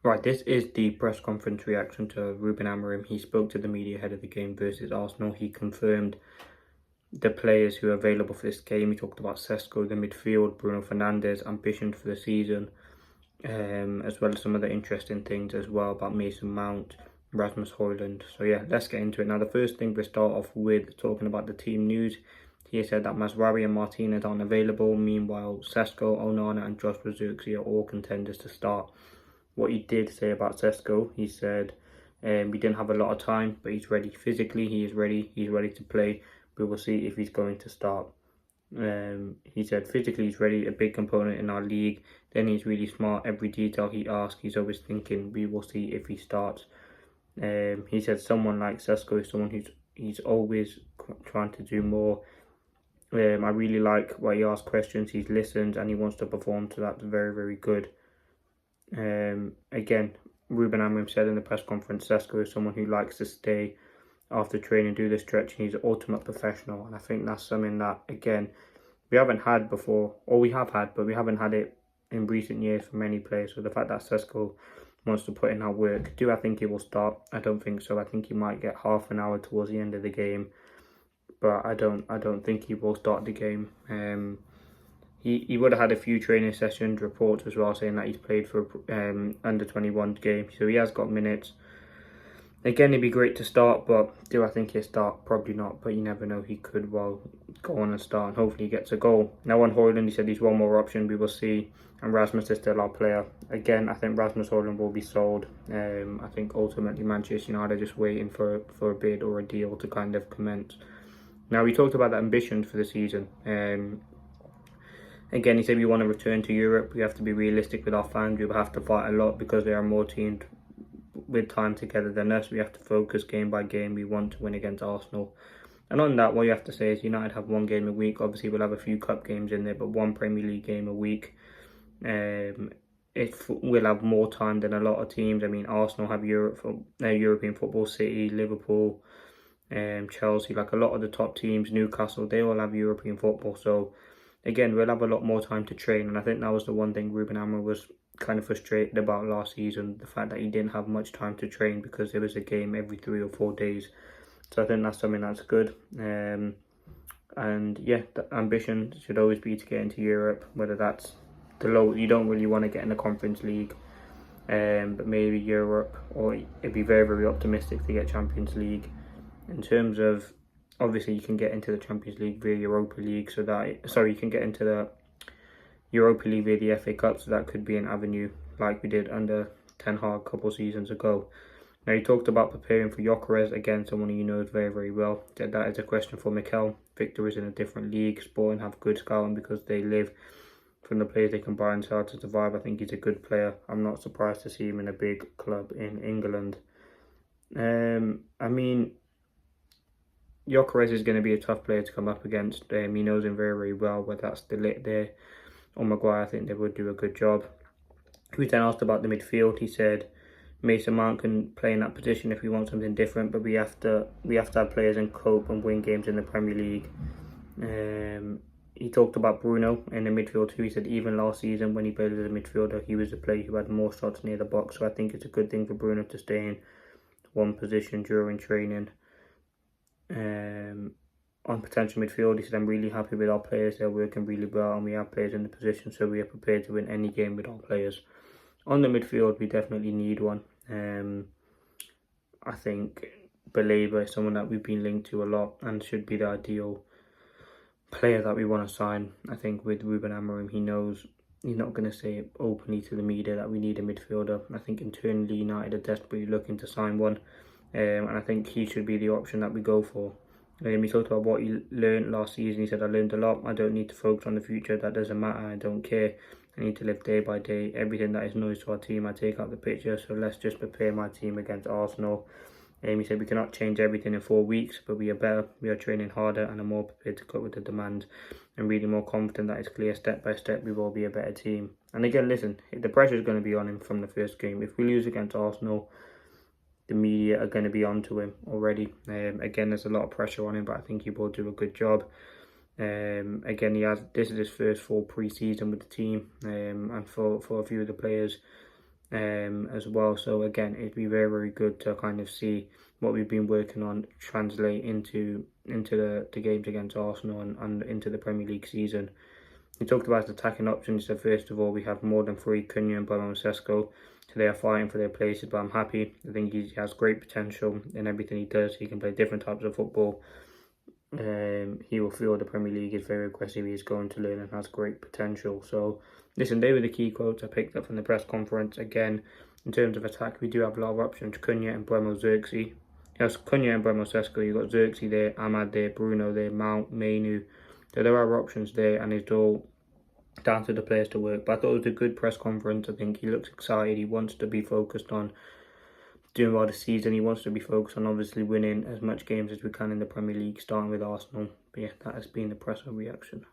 Right, this is the press conference reaction to Ruben Amorim. He spoke to the media ahead of the game versus Arsenal. He confirmed the players who are available for this game. He talked about Sesko, the midfield, Bruno Fernandes, ambitions for the season, as well as some other interesting things as well about Mason Mount, Rasmus Højlund. So yeah, let's get into it. Now, the first thing we start off with talking about the team news. He said that Masraoui and Martinez aren't available. Meanwhile, Sesko, Onana and Joshua Zirkzee are all contenders to start. What he did say about Sesko, he said we didn't have a lot of time, but he's ready physically. He is ready. He's ready to play. We will see if he's going to start. He said physically he's ready, a big component in our league. Then he's really smart. Every detail he asks, he's always thinking. We will see if he starts. He said someone like Sesko is someone he's always trying to do more. I really like why he asks questions. He's listened and he wants to perform. So that's very, very good. Again, Ruben Amorim said in the press conference, Sesko is someone who likes to stay after training, do the stretch, and he's an ultimate professional. And I think that's something that, again, we haven't had before, or we have had, but we haven't had it in recent years for many players. So the fact that Sesko wants to put in that work, do I think he will start? I don't think so. I think he might get half an hour towards the end of the game, but I don't think he will start the game. He would have had a few training sessions reports as well saying that he's played for under 21 game, so he has got minutes. Again, it'd be great to start, but do I think he'll start? Probably not, but you never know. He could well go on and start, and hopefully he gets a goal. Now on Højlund, he said he's one more option, we will see. And Rasmus is still our player. Again, I think Rasmus Højlund will be sold. I think ultimately Manchester United are just waiting for a bid or a deal to kind of commence. Now, we talked about the ambitions for the season. Again, he said we want to return to Europe. We have to be realistic with our fans. We will have to fight a lot because there are more teams with time together than us. We have to focus game by game. We want to win against Arsenal. And on that, what you have to say is United have one game a week. Obviously, we'll have a few cup games in there, but one Premier League game a week. We'll have more time than a lot of teams. I mean, Arsenal have European football, City, Liverpool, Chelsea, like a lot of the top teams, Newcastle, they all have European football. So again, we'll have a lot more time to train, and I think that was the one thing Ruben Amorim was kind of frustrated about last season, the fact that he didn't have much time to train because there was a game every 3 or 4 days. So I think that's something that's good. And yeah, the ambition should always be to get into Europe, whether that's the low, you don't really want to get in the Conference League, but maybe Europe, or it'd be very, very optimistic to get Champions League. In terms of, obviously, you can get into the Champions League via Europa League, you can get into the Europa League via the FA Cup, so that could be an avenue like we did under Ten Hag a couple seasons ago. Now, he talked about preparing for Gyökeres, again, someone he knows very, very well. That is a question for Mikel. Victor is in a different league. Sporting have good scouting because they live from the players they can buy and sell to survive. I think he's a good player. I'm not surprised to see him in a big club in England. I mean, Gyökeres is going to be a tough player to come up against. He knows him very, very well, whether that's De Ligt there or Maguire. I think they would do a good job. He was then asked about the midfield. He said Mason Mount can play in that position if we want something different, but we have to have players and cope and win games in the Premier League. He talked about Bruno in the midfield too. He said even last season when he played as a midfielder, he was the player who had more shots near the box. So I think it's a good thing for Bruno to stay in one position during training. On potential midfield, he said I'm really happy with our players. They're working really well and we have players in the position, so we are prepared to win any game with our players. On the midfield, we definitely need one. I think Baleba is someone that we've been linked to a lot and should be the ideal player that we want to sign. I think with Ruben Amorim, he knows he's not going to say it openly to the media that we need a midfielder. I think internally United are desperately looking to sign one, and I think he should be the option that we go for. He talked about what he learned last season. He said, I learned a lot. I don't need to focus on the future. That doesn't matter. I don't care. I need to live day by day. Everything that is noise to our team, I take out the picture. So let's just prepare my team against Arsenal. He said, we cannot change everything in 4 weeks, but we are better. We are training harder and are more prepared to cope with the demands, and really more confident that it's clear step by step we will be a better team. And again, listen, the pressure is going to be on him from the first game. If we lose against Arsenal, the media are going to be onto him already. Again, there's a lot of pressure on him, but I think he will do a good job. Again, this is his first full pre-season with the team, and for a few of the players, as well. So again, it'd be very, very good to kind of see what we've been working on translate into the games against Arsenal and into the Premier League season. We talked about attacking options. So first of all, we have more than three: Cunha, and Bruno, and Sesko. So they are fighting for their places, but I'm happy. I think he has great potential in everything he does. He can play different types of football. He will feel the Premier League is very aggressive. He's going to learn and has great potential. So listen, they were the key quotes I picked up from the press conference. Again, in terms of attack, we do have a lot of options: Cunha and Bremo Xerxes. Yes, Cunha and Bremo Sesko. You've got Xerxes there, Ahmad there, Bruno there, Mount, Mainu. So there are options there, and it's all down to the players to work. But I thought it was a good press conference. I think he looks excited. He wants to be focused on doing well this season. He wants to be focused on obviously winning as much games as we can in the Premier League, starting with Arsenal. But yeah, that has been the press reaction.